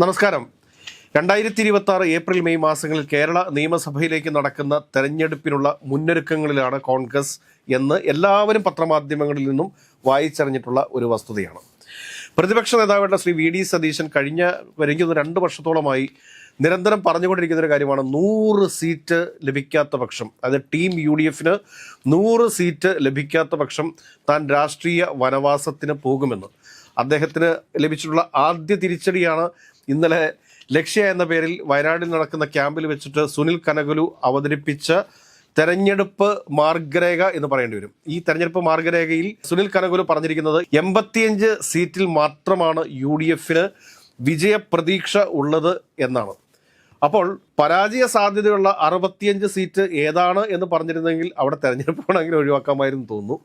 നമസ്കാരം. 2026 April May മാസങ്ങളിൽ കേരള നിയമസഭയിലേക്ക് നടക്കുന്ന തെരഞ്ഞെടുപ്പിനുള്ള മുന്നൊരുക്കങ്ങളിലാണ് കോൺഗ്രസ് എന്ന് എല്ലാവരും പത്രമാധ്യമങ്ങളിൽ നിന്നും വായിച്ചറിഞ്ഞിട്ടുള്ള ഒരു വസ്തുതയാണ്. പ്രതിപക്ഷ നേതാവായിട്ടുള്ള ശ്രീ വി സതീശൻ കഴിഞ്ഞ 2 വർഷത്തോളമായി നിരന്തരം പറഞ്ഞുകൊണ്ടിരിക്കുന്ന ഒരു കാര്യമാണ് 100 സീറ്റ് ലഭിക്കാത്ത പക്ഷം, അതായത് ടീം UDFന് 100 സീറ്റ് ലഭിക്കാത്ത പക്ഷം താൻ രാഷ്ട്രീയ വനവാസത്തിന് പോകുമെന്ന്. അദ്ദേഹത്തിന് ലഭിച്ചിട്ടുള്ള ആദ്യ തിരിച്ചടിയാണ് ഇന്നലെ ലക്ഷ്യ എന്ന പേരിൽ വയനാട്ടിൽ നടക്കുന്ന ക്യാമ്പിൽ വെച്ചിട്ട് സുനിൽ കനകലു അവതരിപ്പിച്ച തെരഞ്ഞെടുപ്പ് മാർഗരേഖ എന്ന് പറയേണ്ടി വരും. ഈ തെരഞ്ഞെടുപ്പ് മാർഗരേഖയിൽ സുനിൽ കനകലു പറഞ്ഞിരിക്കുന്നത് 85 സീറ്റിൽ മാത്രമാണ് UDFന് വിജയപ്രതീക്ഷ ഉള്ളത് എന്നാണ്. അപ്പോൾ പരാജയ സാധ്യതയുള്ള 65 സീറ്റ് ഏതാണ് എന്ന് പറഞ്ഞിരുന്നെങ്കിൽ അവിടെ തെരഞ്ഞെടുപ്പ് വേണമെങ്കിൽ ഒഴിവാക്കാമായിരുന്നു തോന്നുന്നു.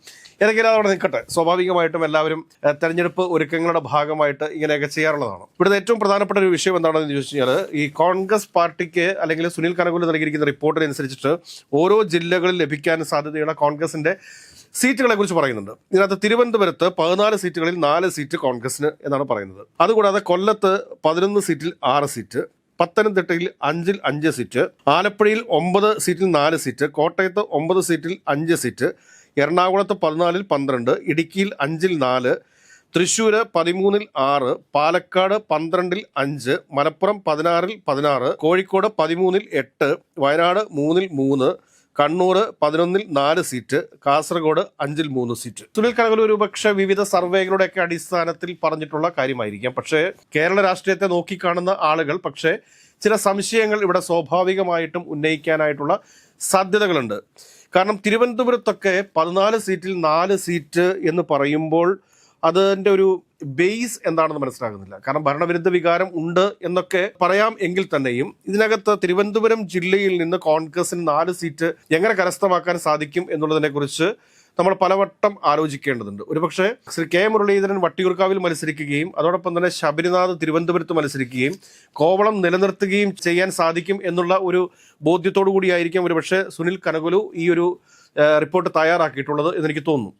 ഏതെങ്കിലും അവിടെ നിൽക്കട്ടെ. സ്വാഭാവികമായിട്ടും എല്ലാവരും തെരഞ്ഞെടുപ്പ് ഒരുക്കങ്ങളുടെ ഭാഗമായിട്ട് ഇങ്ങനെയൊക്കെ ചെയ്യാറുള്ളതാണ്. ഇവിടുത്തെ ഏറ്റവും പ്രധാനപ്പെട്ട ഒരു വിഷയം എന്താണെന്ന് ചോദിച്ചു കഴിഞ്ഞാൽ, ഈ കോൺഗ്രസ് പാർട്ടിക്ക് അല്ലെങ്കിൽ സുനിൽ കനകലു നൽകിയിരിക്കുന്ന റിപ്പോർട്ടിനനുസരിച്ചിട്ട് ഓരോ ജില്ലകളിൽ ലഭിക്കാൻ സാധ്യതയുള്ള കോൺഗ്രസിന്റെ സീറ്റുകളെ കുറിച്ച് പറയുന്നുണ്ട്. ഇതിനകത്ത് തിരുവനന്തപുരത്ത് 14 സീറ്റുകളിൽ 4 സീറ്റ് കോൺഗ്രസിന് എന്നാണ് പറയുന്നത്. അതുകൂടാതെ കൊല്ലത്ത് 11 സീറ്റിൽ 6 സീറ്റ്, പത്തനംതിട്ടയിൽ 5ൽ 5 സീറ്റ്, ആലപ്പുഴയിൽ 9 സീറ്റിൽ 4 സീറ്റ്, കോട്ടയത്ത് 9 സീറ്റിൽ 5 സീറ്റ്, എറണാകുളത്ത് 14ൽ 12, ഇടുക്കിയിൽ 5ൽ 4, തൃശ്ശൂര് 13ൽ 6, പാലക്കാട് 12ൽ 5, മലപ്പുറം 16ൽ 16, കോഴിക്കോട് 13ൽ 8, വയനാട് 3ൽ 3, കണ്ണൂർ 11ൽ 4 സീറ്റ്, കാസർഗോഡ് 5ൽ 3 സീറ്റ്. സുനിൽ കനകലു ഒരുപക്ഷെ വിവിധ സർവേകളുടെയൊക്കെ അടിസ്ഥാനത്തിൽ പറഞ്ഞിട്ടുള്ള കാര്യമായിരിക്കാം. പക്ഷേ കേരള രാഷ്ട്രീയത്തെ നോക്കിക്കാണുന്ന ആളുകൾ പക്ഷേ ചില സംശയങ്ങൾ ഇവിടെ സ്വാഭാവികമായിട്ടും ഉന്നയിക്കാനായിട്ടുള്ള സാധ്യതകളുണ്ട്. കാരണം തിരുവനന്തപുരത്തൊക്കെ 14 സീറ്റിൽ 4 സീറ്റ് എന്ന് പറയുമ്പോൾ അതിൻ്റെ ഒരു ബേസ് എന്താണെന്ന് മനസ്സിലാകുന്നില്ല. കാരണം ഭരണവിരുദ്ധ വികാരം ഉണ്ട് എന്നൊക്കെ പറയാം എങ്കിൽ തന്നെയും ഇതിനകത്ത് തിരുവനന്തപുരം ജില്ലയിൽ നിന്ന് കോൺഗ്രസിന് 4 സീറ്റ് എങ്ങനെ കരസ്ഥമാക്കാൻ സാധിക്കും എന്നുള്ളതിനെ കുറിച്ച് നമ്മൾ പലവട്ടം ആലോചിക്കേണ്ടതുണ്ട്. ഒരുപക്ഷെ ശ്രീ കെ മുരളീധരൻ വട്ടിയൂർക്കാവിൽ മത്സരിക്കുകയും അതോടൊപ്പം തന്നെ ശബരിനാഥ് തിരുവനന്തപുരത്ത് മത്സരിക്കുകയും കോവളം നിലനിർത്തുകയും ചെയ്യാൻ സാധിക്കും എന്നുള്ള ഒരു ബോധ്യത്തോടു കൂടിയായിരിക്കും ഒരുപക്ഷെ സുനിൽ കനകലു ഈ ഒരു റിപ്പോർട്ട് തയ്യാറാക്കിയിട്ടുള്ളത് എന്നെനിക്ക് തോന്നുന്നു.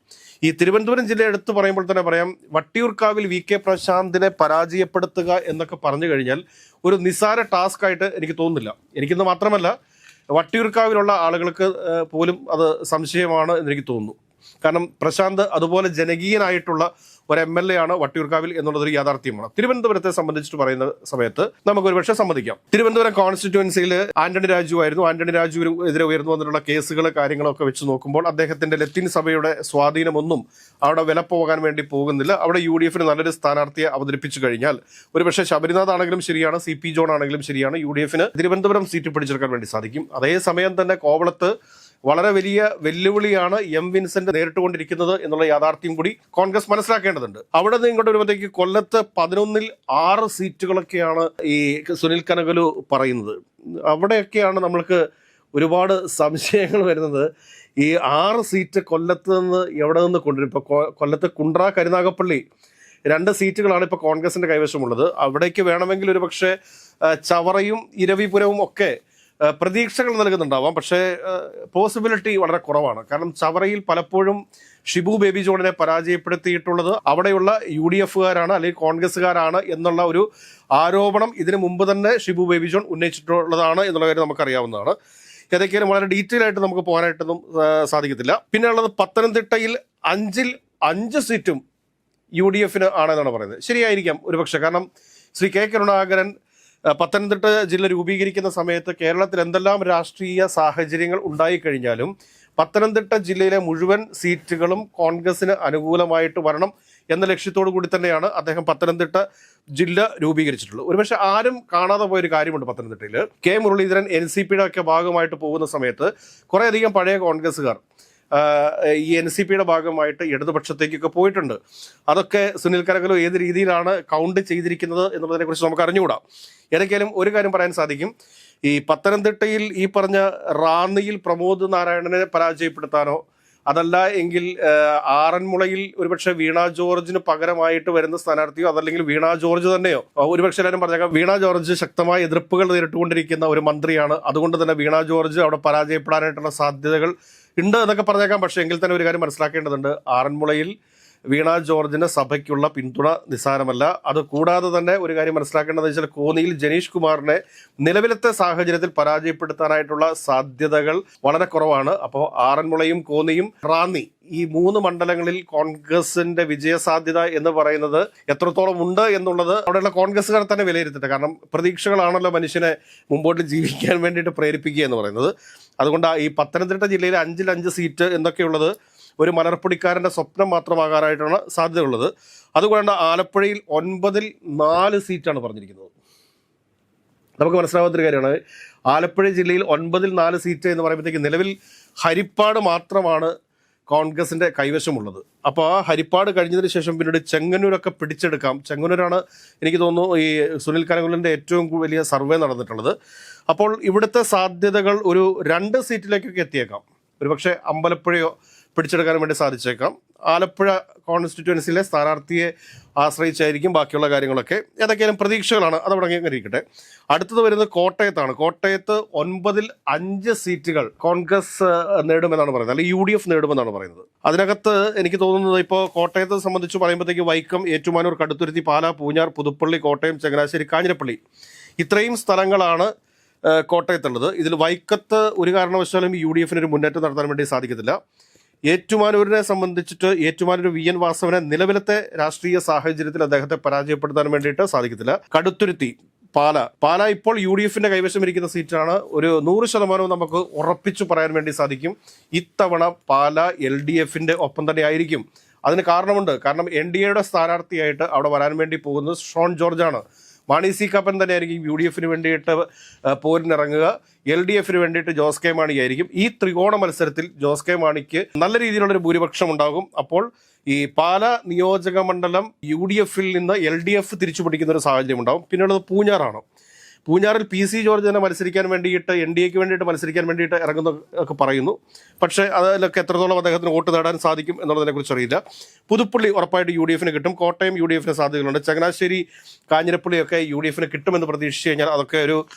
ഈ തിരുവനന്തപുരം ജില്ല എടുത്തു പറയുമ്പോൾ തന്നെ പറയാം, വട്ടിയൂർക്കാവിൽ VK പ്രശാന്തിനെ പരാജയപ്പെടുത്തുക എന്നൊക്കെ പറഞ്ഞു കഴിഞ്ഞാൽ ഒരു നിസ്സാര ടാസ്ക് ആയിട്ട് എനിക്ക് തോന്നുന്നില്ല. എനിക്കിന്ന് മാത്രമല്ല, വട്ടിയൂർക്കാവിലുള്ള ആളുകൾക്ക് പോലും അത് സംശയമാണ് എന്നെനിക്ക് തോന്നുന്നു. കാരണം പ്രശാന്ത് അതുപോലെ ജനകീയനായിട്ടുള്ള ഒരു MLA ആണ് വട്ടിയൂർക്കാവിൽ എന്നുള്ളതൊരു യാഥാർത്ഥ്യമാണ്. തിരുവനന്തപുരത്തെ സംബന്ധിച്ചിട്ട് പറയുന്ന സമയത്ത് നമുക്ക് ഒരുപക്ഷെ സമ്മതിക്കാം. തിരുവനന്തപുരം കോൺസ്റ്റിറ്റ്യുവൻസിയിൽ ആന്റണി രാജു ആയിരുന്നു. ആന്റണി രാജുവിനെതിരെ ഉയർന്നു വന്നിട്ടുള്ള കേസുകൾ കാര്യങ്ങളൊക്കെ വെച്ച് നോക്കുമ്പോൾ അദ്ദേഹത്തിന്റെ ലത്തീൻ സഭയുടെ സ്വാധീനമൊന്നും അവിടെ വില പോകാൻ വേണ്ടി പോകുന്നില്ല. അവിടെ UDFന് നല്ലൊരു സ്ഥാനാർത്ഥിയെ അവതരിപ്പിച്ചു കഴിഞ്ഞാൽ ഒരുപക്ഷെ ശബരിനാഥ് ആണെങ്കിലും ശരിയാണ്, CP ജോൺ ആണെങ്കിലും ശരിയാണ്, UDFന് തിരുവനന്തപുരം സീറ്റ് പിടിച്ചെടുക്കാൻ വേണ്ടി സാധിക്കും. അതേസമയം തന്നെ കോവളത്ത് വളരെ വലിയ വെല്ലുവിളിയാണ് വിൻസെന്റ് നേരിട്ടുകൊണ്ടിരിക്കുന്നത് എന്നുള്ള യാഥാർത്ഥ്യം കൂടി കോൺഗ്രസ് മനസ്സിലാക്കേണ്ടതുണ്ട്. അവിടെ നിന്ന് ഇങ്ങോട്ട് വരുമ്പോഴത്തേക്ക് കൊല്ലത്ത് 11ൽ 6 സീറ്റുകളൊക്കെയാണ് ഈ സുനിൽ കനകലു പറയുന്നത്. അവിടെയൊക്കെയാണ് നമ്മൾക്ക് ഒരുപാട് സംശയങ്ങൾ വരുന്നത്. ഈ 6 സീറ്റ് കൊല്ലത്ത് നിന്ന് എവിടെ നിന്ന് കൊണ്ടുവരും? ഇപ്പോൾ കൊല്ലത്ത് കുണ്ട്ര കരുനാഗപ്പള്ളി 2 സീറ്റുകളാണ് ഇപ്പോൾ കോൺഗ്രസിന്റെ കൈവശമുള്ളത്. അവിടേക്ക് വേണമെങ്കിൽ ഒരു പക്ഷേ ചവറയും ഇരവിപുരവും ഒക്കെ പ്രതീക്ഷകൾ നൽകുന്നുണ്ടാവാം. പക്ഷേ പോസിബിലിറ്റി വളരെ കുറവാണ്. കാരണം ചവറയിൽ പലപ്പോഴും ഷിബു ബേബി ജോണിനെ പരാജയപ്പെടുത്തിയിട്ടുള്ളത് അവിടെയുള്ള UDFകാരാണ് അല്ലെങ്കിൽ കോൺഗ്രസ്സുകാരാണ് എന്നുള്ള ഒരു ആരോപണം ഇതിനു മുമ്പ് തന്നെ ഷിബു ബേബി ജോൺ ഉന്നയിച്ചിട്ടുള്ളതാണ് എന്നുള്ള കാര്യം നമുക്കറിയാവുന്നതാണ്. ഏതൊക്കെയാലും വളരെ ഡീറ്റെയിൽ ആയിട്ട് നമുക്ക് പോകാനായിട്ടൊന്നും സാധിക്കത്തില്ല. പിന്നെ ഉള്ളത് പത്തനംതിട്ടയിൽ 5ൽ 5 സീറ്റും UDFന് ആണെന്നാണ് പറയുന്നത്. ശരിയായിരിക്കാം ഒരുപക്ഷെ. കാരണം ശ്രീ K കരുണാകരൻ പത്തനംതിട്ട ജില്ല രൂപീകരിക്കുന്ന സമയത്ത് കേരളത്തിൽ എന്തെല്ലാം രാഷ്ട്രീയ സാഹചര്യങ്ങൾ ഉണ്ടായിക്കഴിഞ്ഞാലും പത്തനംതിട്ട ജില്ലയിലെ മുഴുവൻ സീറ്റുകളും കോൺഗ്രസിന് അനുകൂലമായിട്ട് വരണം എന്ന ലക്ഷ്യത്തോടു കൂടി തന്നെയാണ് അദ്ദേഹം പത്തനംതിട്ട ജില്ല രൂപീകരിച്ചിട്ടുള്ളത്. ഒരുപക്ഷെ ആരും കാണാതെ പോയൊരു കാര്യമുണ്ട്. പത്തനംതിട്ടയിൽ K മുരളീധരൻ NCPയുടെ ഒക്കെ ഭാഗമായിട്ട് പോകുന്ന സമയത്ത് കുറേയധികം പഴയ കോൺഗ്രസ്സുകാർ ഈ NCPയുടെ ഭാഗമായിട്ട് ഇടതുപക്ഷത്തേക്കൊക്കെ പോയിട്ടുണ്ട്. അതൊക്കെ സുനിൽ കനകലു ഏത് രീതിയിലാണ് കൗണ്ട് ചെയ്തിരിക്കുന്നത് എന്നുള്ളതിനെ കുറിച്ച് നമുക്ക് അറിഞ്ഞുകൂടാ. ഏതൊക്കെയാലും ഒരു കാര്യം പറയാൻ സാധിക്കും, ഈ പത്തനംതിട്ടയിൽ ഈ പറഞ്ഞ റാന്നിയിൽ പ്രമോദ് നാരായണനെ പരാജയപ്പെടുത്താനോ അതല്ല എങ്കിൽ ആറന്മുളയിൽ ഒരുപക്ഷെ വീണ ജോർജിന് പകരമായിട്ട് വരുന്ന സ്ഥാനാർത്ഥിയോ അതല്ലെങ്കിൽ വീണ ജോർജ് തന്നെയോ, ഒരുപക്ഷെ എല്ലാവരും പറഞ്ഞേക്കാം വീണ ജോർജ് ശക്തമായ എതിർപ്പുകൾ നേരിട്ടുകൊണ്ടിരിക്കുന്ന ഒരു മന്ത്രിയാണ്, അതുകൊണ്ട് തന്നെ വീണ ജോർജ് അവിടെ പരാജയപ്പെടാനായിട്ടുള്ള സാധ്യതകൾ ഉണ്ട് എന്നൊക്കെ പറഞ്ഞേക്കാം. പക്ഷേ എങ്കിൽ തന്നെ ഒരു കാര്യം മനസ്സിലാക്കേണ്ടതുണ്ട്, ആറന്മുളയിൽ വീണ ജോർജിന് സഭയ്ക്കുള്ള പിന്തുണ നിസ്സാരമല്ല. അത് കൂടാതെ തന്നെ ഒരു കാര്യം മനസ്സിലാക്കേണ്ടതെന്ന് വെച്ചാൽ കോന്നിയിൽ ജനീഷ് കുമാറിനെ നിലവിലത്തെ സാഹചര്യത്തിൽ പരാജയപ്പെടുത്താനായിട്ടുള്ള സാധ്യതകൾ വളരെ കുറവാണ്. അപ്പോൾ ആറന്മുളയും കോന്നിയും റാന്നി ഈ 3 മണ്ഡലങ്ങളിൽ കോൺഗ്രസിന്റെ വിജയസാധ്യത എന്ന് പറയുന്നത് എത്രത്തോളം ഉണ്ട് എന്നുള്ളത് അവിടെയുള്ള കോൺഗ്രസ്സുകാർ തന്നെ വിലയിരുത്തട്ടെ. കാരണം പ്രതീക്ഷകളാണല്ലോ മനുഷ്യനെ മുമ്പോട്ട് ജീവിക്കാൻ വേണ്ടിയിട്ട് പ്രേരിപ്പിക്കുക എന്ന് പറയുന്നത്. അതുകൊണ്ട് ഈ പത്തനംതിട്ട ജില്ലയിലെ 5-ൽ 5 സീറ്റ് എന്നൊക്കെയുള്ളത് ഒരു മലർപ്പൊടിക്കാരൻ്റെ സ്വപ്നം മാത്രമാകാനായിട്ടാണ് സാധ്യതയുള്ളത്. അതുകൊണ്ട് ആലപ്പുഴയിൽ 9-ൽ 4 സീറ്റാണ് പറഞ്ഞിരിക്കുന്നത്. നമുക്ക് മനസ്സിലാവാത്തൊരു കാര്യമാണ്, ആലപ്പുഴ ജില്ലയിൽ 9-ൽ 4 സീറ്റ് എന്ന് പറയുമ്പോഴത്തേക്ക് നിലവിൽ ഹരിപ്പാട് മാത്രമാണ് കോൺഗ്രസിൻ്റെ കൈവശമുള്ളത്. അപ്പോൾ ആ ഹരിപ്പാട് കഴിഞ്ഞതിന് ശേഷം പിന്നീട് ചെങ്ങന്നൂരൊക്കെ പിടിച്ചെടുക്കാം. ചെങ്ങന്നൂരാണ് എനിക്ക് തോന്നുന്നു ഈ സുനിൽ കനകുലൻ്റെ ഏറ്റവും വലിയ സർവേ നടന്നിട്ടുള്ളത്. അപ്പോൾ ഇവിടുത്തെ സാധ്യതകൾ ഒരു 2 സീറ്റിലേക്കൊക്കെ എത്തിയേക്കാം. ഒരുപക്ഷെ അമ്പലപ്പുഴയോ പിടിച്ചെടുക്കാൻ വേണ്ടി സാധിച്ചേക്കാം. ആലപ്പുഴ കോൺസ്റ്റിറ്റ്യുവൻസിയിലെ സ്ഥാനാർത്ഥിയെ ആശ്രയിച്ചായിരിക്കും ബാക്കിയുള്ള കാര്യങ്ങളൊക്കെ. ഏതൊക്കെയാലും പ്രതീക്ഷകളാണ്, അതവിടെ ഇരിക്കട്ടെ. അടുത്തത് വരുന്നത് കോട്ടയത്താണ്. കോട്ടയത്ത് 9-ൽ 5 സീറ്റുകൾ കോൺഗ്രസ് നേടുമെന്നാണ് പറയുന്നത്, അല്ലെങ്കിൽ UDF നേടുമെന്നാണ് പറയുന്നത്. അതിനകത്ത് എനിക്ക് തോന്നുന്നത് ഇപ്പോൾ കോട്ടയത്തെ സംബന്ധിച്ച് പറയുമ്പോഴത്തേക്ക് വൈക്കം, ഏറ്റുമാനൂർ, കടുത്തുരുത്തി, പാലാ, പൂഞ്ഞാർ, പുതുപ്പള്ളി, കോട്ടയം, ചങ്ങനാശ്ശേരി, കാഞ്ഞിരപ്പള്ളി ഇത്രയും സ്ഥലങ്ങളാണ് കോട്ടയത്തുള്ളത്. ഇതിൽ വൈക്കത്ത് ഒരു കാരണവശാലും UDF ഒരു മുന്നേറ്റം നടത്താൻ വേണ്ടി സാധിക്കത്തില്ല. ഏറ്റുമാനൂരിനെ സംബന്ധിച്ചിട്ട് ഏറ്റുമാനൂർ VN വാസവനെ നിലവിലത്തെ രാഷ്ട്രീയ സാഹചര്യത്തിൽ അദ്ദേഹത്തെ പരാജയപ്പെടുത്താൻ വേണ്ടിയിട്ട് സാധിക്കത്തില്ല. കടുത്തുരുത്തി, പാല ഇപ്പോൾ UDF കൈവശം ഇരിക്കുന്ന സീറ്റാണ്. ഒരു 100% നമുക്ക് ഉറപ്പിച്ചു പറയാൻ വേണ്ടി സാധിക്കും ഇത്തവണ പാല LDF ഒപ്പം തന്നെ ആയിരിക്കും. അതിന് കാരണമുണ്ട്. കാരണം NDAയുടെ സ്ഥാനാർത്ഥിയായിട്ട് അവിടെ വരാൻ വേണ്ടി പോകുന്നത് ഷോൺ ജോർജാണ്. മാണി സി കാപ്പൻ തന്നെയായിരിക്കും UDF വേണ്ടിയിട്ട് പോരിനിറങ്ങുക. LDF വേണ്ടിയിട്ട് ജോസ് കെ മാണി ആയിരിക്കും. ഈ ത്രികോണ മത്സരത്തിൽ ജോസ് കെ മാണിക്ക് നല്ല രീതിയിലുള്ളൊരു ഭൂരിപക്ഷം ഉണ്ടാകും. അപ്പോൾ ഈ പാല നിയോജക മണ്ഡലം UDF നിന്ന് LDF തിരിച്ചു പിടിക്കുന്ന ഒരു സാഹചര്യം ഉണ്ടാകും. പിന്നെയുള്ളത് പൂഞ്ഞാറാണ്. പൂഞ്ഞാറിൽ PC ജോർജ് തന്നെ മത്സരിക്കാൻ വേണ്ടിയിട്ട് NDAക്ക് വേണ്ടിയിട്ട് മത്സരിക്കാൻ വേണ്ടിയിട്ട് ഇറങ്ങുന്ന ഒക്കെ പറയുന്നു. പക്ഷേ അതിലൊക്കെ എത്രത്തോളം അദ്ദേഹത്തിന് വോട്ട് നേടാൻ സാധിക്കും എന്നുള്ളതിനെക്കുറിച്ച് അറിയില്ല. പുതുപ്പള്ളി ഉറപ്പായിട്ട് UDF കിട്ടും. കോട്ടയം UDF സാധ്യതകളുണ്ട്. ചങ്ങനാശ്ശേരി, കാഞ്ഞിരപ്പള്ളിയൊക്കെ UDF കിട്ടുമെന്ന് പ്രതീക്ഷിച്ച് കഴിഞ്ഞാൽ അതൊക്കെ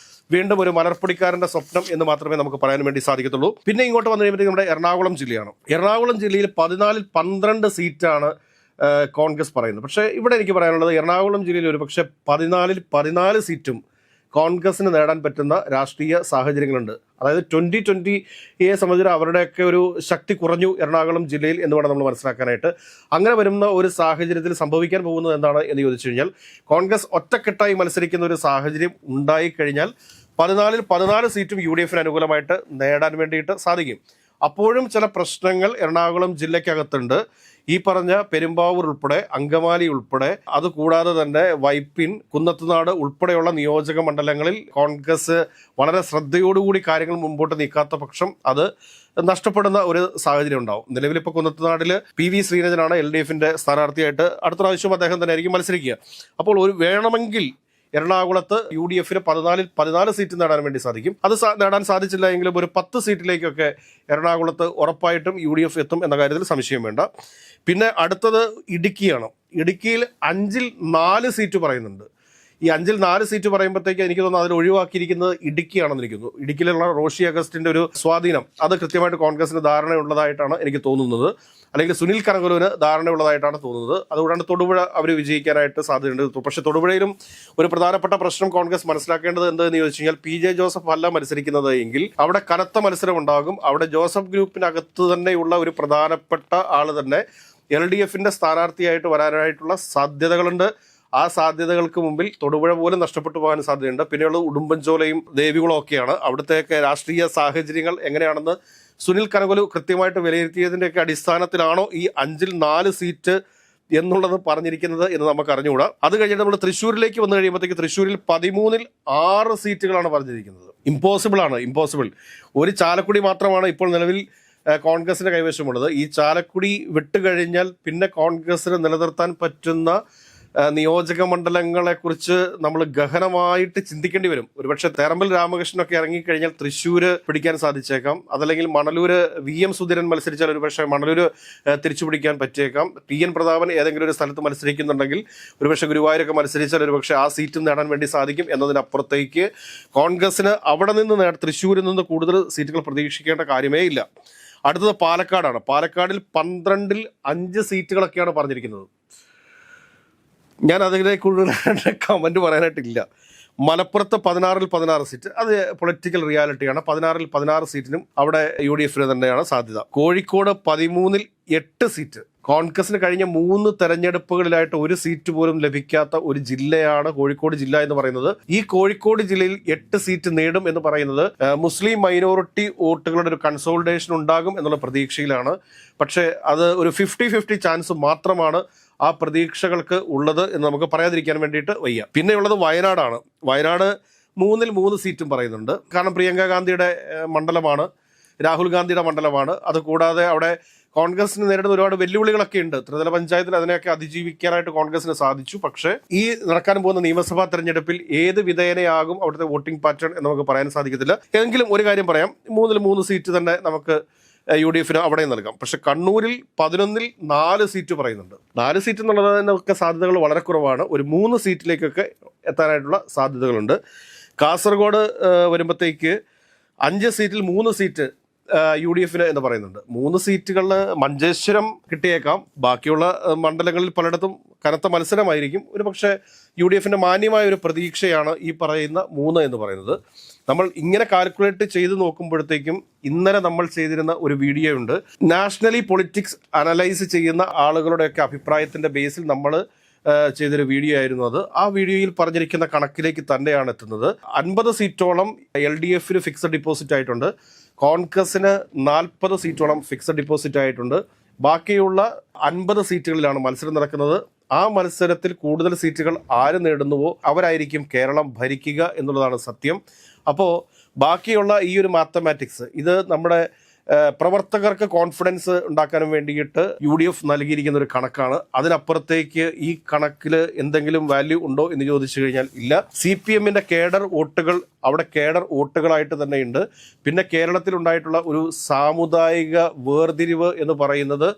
വീണ്ടും ഒരു മലർപ്പൊടിക്കാരൻ്റെ സ്വപ്നം എന്ന് മാത്രമേ നമുക്ക് പറയാൻ വേണ്ടി സാധിക്കത്തുള്ളൂ. പിന്നെ ഇങ്ങോട്ട് വന്നു കഴിയുമ്പോഴത്തേക്ക് നമ്മുടെ എറണാകുളം ജില്ലയാണ്. എറണാകുളം ജില്ലയിൽ 14-ൽ 12 സീറ്റാണ് കോൺഗ്രസ് പറയുന്നത്. പക്ഷേ ഇവിടെ എനിക്ക് പറയാനുള്ളത് എറണാകുളം ജില്ലയിൽ ഒരു പക്ഷേ 14-ൽ 14 സീറ്റും കോൺഗ്രസിന് നേടാൻ പറ്റുന്ന രാഷ്ട്രീയ സാഹചര്യങ്ങളുണ്ട്. അതായത് 2020 സംബന്ധിച്ച് അവരുടെയൊക്കെ ഒരു ശക്തി കുറഞ്ഞു എറണാകുളം ജില്ലയിൽ എന്ന് വേണം നമ്മൾ മനസ്സിലാക്കാനായിട്ട്. അങ്ങനെ വരുന്ന ഒരു സാഹചര്യത്തിൽ സംഭവിക്കാൻ പോകുന്നത് എന്താണ് എന്ന് ചോദിച്ചു കഴിഞ്ഞാൽ കോൺഗ്രസ് ഒറ്റക്കെട്ടായി മത്സരിക്കുന്ന ഒരു സാഹചര്യം ഉണ്ടായിക്കഴിഞ്ഞാൽ 14-ൽ 14 സീറ്റും UDF അനുകൂലമായിട്ട് നേടാൻ വേണ്ടിയിട്ട് സാധിക്കും. അപ്പോഴും ചില പ്രശ്നങ്ങൾ എറണാകുളം ജില്ലയ്ക്കകത്തുണ്ട്. ഈ പറഞ്ഞ പെരുമ്പാവൂർ ഉൾപ്പെടെ, അങ്കമാലി ഉൾപ്പെടെ, അതുകൂടാതെ തന്നെ വൈപ്പിൻ, കുന്നത്തുനാട് ഉൾപ്പെടെയുള്ള നിയോജക മണ്ഡലങ്ങളിൽ കോൺഗ്രസ് വളരെ ശ്രദ്ധയോടുകൂടി കാര്യങ്ങൾ മുമ്പോട്ട് നീക്കാത്ത പക്ഷം അത് നഷ്ടപ്പെടുന്ന ഒരു സാഹചര്യം ഉണ്ടാവും. നിലവിലിപ്പോൾ കുന്നത്തുനാടിൽ PV ശ്രീരഞ്ജനാണ് LDF സ്ഥാനാർത്ഥിയായിട്ട്. അടുത്ത പ്രാവശ്യം അദ്ദേഹം തന്നെ ആയിരിക്കും മത്സരിക്കുക. അപ്പോൾ വേണമെങ്കിൽ എറണാകുളത്ത് UDF 14-ൽ 14 സീറ്റ് നേടാൻ വേണ്ടി സാധിക്കും. അത് നേടാൻ സാധിച്ചില്ല എങ്കിലും ഒരു 10 സീറ്റിലേക്കൊക്കെ എറണാകുളത്ത് ഉറപ്പായിട്ടും UDF എത്തും എന്ന കാര്യത്തിൽ സംശയം വേണ്ട. പിന്നെ അടുത്തത് ഇടുക്കിയാണ്. ഇടുക്കിയിൽ 5-ൽ 4 സീറ്റ് പറയുന്നുണ്ട്. ഈ 5-ൽ 4 സീറ്റ് പറയുമ്പോഴത്തേക്ക് എനിക്ക് തോന്നുന്നു അതിൽ ഒഴിവാക്കിയിരിക്കുന്നത് ഇടുക്കിയാണെന്ന് ഇരിക്കുന്നു. ഇടുക്കിയിലുള്ള റോഷി അഗസ്റ്റിന്റെ ഒരു സ്വാധീനം അത് കൃത്യമായിട്ട് കോൺഗ്രസിന് ധാരണയുള്ളതായിട്ടാണ് എനിക്ക് തോന്നുന്നത്. അല്ലെങ്കിൽ സുനിൽ കനകുലുവിന് ധാരണയുള്ളതായിട്ടാണ് തോന്നുന്നത്. അതുകൊണ്ടാണ് തൊടുപുഴ അവർ വിജയിക്കാനായിട്ട് സാധ്യതയുണ്ട്. പക്ഷേ തൊടുപുഴയിലും ഒരു പ്രധാനപ്പെട്ട പ്രശ്നം കോൺഗ്രസ് മനസ്സിലാക്കേണ്ടത് എന്തെന്ന് ചോദിച്ചു കഴിഞ്ഞാൽ PJ ജോസഫ് അല്ല മത്സരിക്കുന്നത് എങ്കിൽ അവിടെ കനത്ത മത്സരം ഉണ്ടാകും. അവിടെ ജോസഫ് ഗ്രൂപ്പിനകത്ത് തന്നെയുള്ള ഒരു പ്രധാനപ്പെട്ട ആൾ തന്നെ LDF സ്ഥാനാർത്ഥിയായിട്ട് വരാനായിട്ടുള്ള സാധ്യതകളുണ്ട്. ആ സാധ്യതകൾക്ക് മുമ്പിൽ തൊടുപുഴ പോലും നഷ്ടപ്പെട്ടു പോകാൻ സാധ്യതയുണ്ട്. പിന്നെയുള്ളത് ഉടുമ്പൻചോലയും ദേവികുളം ഒക്കെയാണ്. അവിടുത്തെയൊക്കെ രാഷ്ട്രീയ സാഹചര്യങ്ങൾ എങ്ങനെയാണെന്ന് സുനിൽ കനകുലു കൃത്യമായിട്ട് വിലയിരുത്തിയതിൻ്റെയൊക്കെ അടിസ്ഥാനത്തിലാണോ ഈ 5-ൽ 4 സീറ്റ് എന്നുള്ളത് പറഞ്ഞിരിക്കുന്നത് എന്ന് നമുക്ക് അറിഞ്ഞുകൂടാ. അത് കഴിഞ്ഞിട്ട് നമ്മൾ തൃശ്ശൂരിലേക്ക് വന്നു കഴിയുമ്പോഴത്തേക്ക് തൃശ്ശൂരിൽ 13-ൽ 6 സീറ്റുകളാണ് പറഞ്ഞിരിക്കുന്നത്. ഇമ്പോസിബിൾ. ഒരു ചാലക്കുടി മാത്രമാണ് ഇപ്പോൾ നിലവിൽ കോൺഗ്രസിന്റെ കൈവശമുള്ളത്. ഈ ചാലക്കുടി വിട്ടുകഴിഞ്ഞാൽ പിന്നെ കോൺഗ്രസിന് നിലനിർത്താൻ പറ്റുന്ന നിയോജക മണ്ഡലങ്ങളെ കുറിച്ച് നമ്മൾ ഗഹനമായിട്ട് ചിന്തിക്കേണ്ടി വരും. ഒരുപക്ഷെ തേറമ്പിൽ രാമകൃഷ്ണനൊക്കെ ഇറങ്ങിക്കഴിഞ്ഞാൽ തൃശ്ശൂര് പിടിക്കാൻ സാധിച്ചേക്കാം. അതല്ലെങ്കിൽ മണലൂര് VM സുധീരൻ മത്സരിച്ചാൽ ഒരുപക്ഷെ മണലൂര് തിരിച്ചു പിടിക്കാൻ പറ്റിയേക്കാം. TN പ്രതാപൻ ഏതെങ്കിലും ഒരു സ്ഥലത്ത് മത്സരിക്കുന്നുണ്ടെങ്കിൽ ഒരുപക്ഷെ ഗുരുവായൂരൊക്കെ മത്സരിച്ചാൽ ഒരുപക്ഷെ ആ സീറ്റും നേടാൻ വേണ്ടി സാധിക്കും. എന്നതിനപ്പുറത്തേക്ക് കോൺഗ്രസിന് അവിടെ നിന്ന് തൃശ്ശൂരിൽ നിന്ന് കൂടുതൽ സീറ്റുകൾ പ്രതീക്ഷിക്കേണ്ട കാര്യമേ ഇല്ല. അടുത്തത് പാലക്കാടാണ്. പാലക്കാടിൽ 12-ൽ 5 സീറ്റുകളൊക്കെയാണ് പറഞ്ഞിരിക്കുന്നത്. ഞാൻ അതിനെ കൂടുതൽ കമൻറ്റ് പറയാനായിട്ടില്ല. മലപ്പുറത്ത് 16-ൽ 16 സീറ്റ്, അത് പൊളിറ്റിക്കൽ റിയാലിറ്റിയാണ്. 16-ൽ 16 സീറ്റിനും അവിടെ UDF തന്നെയാണ് സാധ്യത. കോഴിക്കോട് 13-ൽ 8 സീറ്റ്. കോൺഗ്രസിന് കഴിഞ്ഞ 3 തെരഞ്ഞെടുപ്പുകളിലായിട്ട് ഒരു സീറ്റ് പോലും ലഭിക്കാത്ത ഒരു ജില്ലയാണ് കോഴിക്കോട് ജില്ല എന്ന് പറയുന്നത്. ഈ കോഴിക്കോട് ജില്ലയിൽ 8 സീറ്റ് നേടും എന്ന് പറയുന്നത് മുസ്ലിം മൈനോറിറ്റി വോട്ടുകളുടെ ഒരു കൺസോളിഡേഷൻ ഉണ്ടാകും എന്നുള്ള പ്രതീക്ഷയിലാണ്. പക്ഷേ അത് ഒരു 50-50 ചാൻസ് മാത്രമാണ് ആ പ്രതീക്ഷകൾക്ക് ഉള്ളത് എന്ന് നമുക്ക് പറയാതിരിക്കാൻ വേണ്ടിയിട്ട് വയ്യ. പിന്നെയുള്ളത് വയനാടാണ്. വയനാട് 3-ൽ 3 സീറ്റും പറയുന്നുണ്ട്. കാരണം പ്രിയങ്ക ഗാന്ധിയുടെ മണ്ഡലമാണ്, രാഹുൽ ഗാന്ധിയുടെ മണ്ഡലമാണ്. അതുകൂടാതെ അവിടെ കോൺഗ്രസിന് നേരിടുന്ന ഒരുപാട് വെല്ലുവിളികളൊക്കെ ഉണ്ട്. ത്രിതല പഞ്ചായത്തിൽ അതിനെയൊക്കെ അതിജീവിക്കാനായിട്ട് കോൺഗ്രസിന് സാധിച്ചു. പക്ഷേ ഈ നടക്കാൻ പോകുന്ന നിയമസഭാ തെരഞ്ഞെടുപ്പിൽ ഏത് വിധേയനയാകും അവിടുത്തെ വോട്ടിംഗ് പാറ്റേൺ എന്ന് നമുക്ക് പറയാൻ സാധിക്കത്തില്ല. എങ്കിലും ഒരു കാര്യം പറയാം, 3-ൽ 3 സീറ്റ് തന്നെ നമുക്ക് UDF അവിടെ നൽകാം. പക്ഷെ കണ്ണൂരിൽ 11-ൽ 4 സീറ്റ് പറയുന്നുണ്ട്. 4 സീറ്റ് എന്നുള്ളതിനൊക്കെ സാധ്യതകൾ വളരെ കുറവാണ്. ഒരു 3 സീറ്റിലേക്കൊക്കെ എത്താനായിട്ടുള്ള സാധ്യതകളുണ്ട്. കാസർഗോഡ് വരുമ്പോഴത്തേക്ക് 5 സീറ്റിൽ 3 സീറ്റ് UDF എന്ന് പറയുന്നുണ്ട്. 3 സീറ്റുകളിൽ മഞ്ചേശ്വരം കിട്ടിയേക്കാം. ബാക്കിയുള്ള മണ്ഡലങ്ങളിൽ പലയിടത്തും കനത്ത മത്സരമായിരിക്കും. ഒരു പക്ഷേ UDF മാന്യമായ ഒരു പ്രതീക്ഷയാണ് ഈ പറയുന്ന 3 എന്ന് പറയുന്നത്. നമ്മൾ ഇങ്ങനെ കാൽക്കുലേറ്റ് ചെയ്ത് നോക്കുമ്പോഴത്തേക്കും ഇന്നലെ നമ്മൾ ചെയ്തിരുന്ന ഒരു വീഡിയോ ഉണ്ട്. നാഷണലി പൊളിറ്റിക്സ് അനലൈസ് ചെയ്യുന്ന ആളുകളുടെയൊക്കെ അഭിപ്രായത്തിന്റെ ബേസിൽ നമ്മൾ ചെയ്തൊരു വീഡിയോ ആയിരുന്നു അത്. ആ വീഡിയോയിൽ പറഞ്ഞിരിക്കുന്ന കണക്കിലേക്ക് തന്നെയാണ് എത്തുന്നത്. 50 സീറ്റോളം LDF ഫിക്സഡ് ഡിപ്പോസിറ്റ് ആയിട്ടുണ്ട്. കോൺഗ്രസിന് 40 സീറ്റോളം ഫിക്സഡ് ഡിപ്പോസിറ്റ് ആയിട്ടുണ്ട്. ബാക്കിയുള്ള 50 സീറ്റുകളിലാണ് മത്സരം നടക്കുന്നത്. ആ മത്സരത്തിൽ കൂടുതൽ സീറ്റുകൾ ആര് നേടുന്നുവോ അവരായിരിക്കും കേരളം ഭരിക്കുക എന്നുള്ളതാണ് സത്യം. അപ്പോൾ ബാക്കിയുള്ള ഈ ഒരു മാത്തമാറ്റിക്സ് ഇത് നമ്മുടെ പ്രവർത്തകർക്ക് കോൺഫിഡൻസ് ഉണ്ടാക്കാനും വേണ്ടിയിട്ട് UDF നൽകിയിരിക്കുന്ന ഒരു കണക്കാണ്. അതിനപ്പുറത്തേക്ക് ഈ കണക്കിൽ എന്തെങ്കിലും വാല്യൂ ഉണ്ടോ എന്ന് ചോദിച്ചു കഴിഞ്ഞാൽ ഇല്ല. CPM കേഡർ വോട്ടുകൾ അവിടെ കേഡർ വോട്ടുകളായിട്ട് തന്നെയുണ്ട്. പിന്നെ കേരളത്തിൽ ഉണ്ടായിട്ടുള്ള ഒരു സാമുദായിക വേർതിരിവ് എന്ന് പറയുന്നത്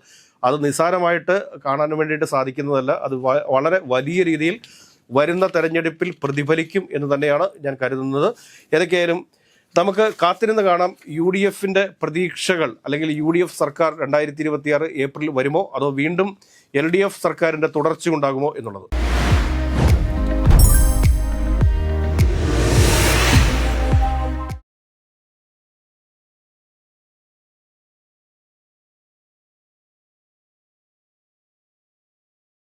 അത് നിസ്സാരമായിട്ട് കാണാൻ വേണ്ടിയിട്ട് സാധിക്കുന്നതല്ല. അത് വളരെ വലിയ രീതിയിൽ വരുന്ന തെരഞ്ഞെടുപ്പിൽ പ്രതിഫലിക്കും എന്ന് തന്നെയാണ് ഞാൻ കരുതുന്നത്. ഏതൊക്കെയായാലും നമുക്ക് കാത്തിരുന്ന് കാണാം UDF പ്രതീക്ഷകൾ, അല്ലെങ്കിൽ UDF സർക്കാർ 2026 ഏപ്രിൽ വരുമോ അതോ വീണ്ടും LDF സർക്കാരിൻ്റെ തുടർച്ച ഉണ്ടാകുമോ എന്നുള്ളത്.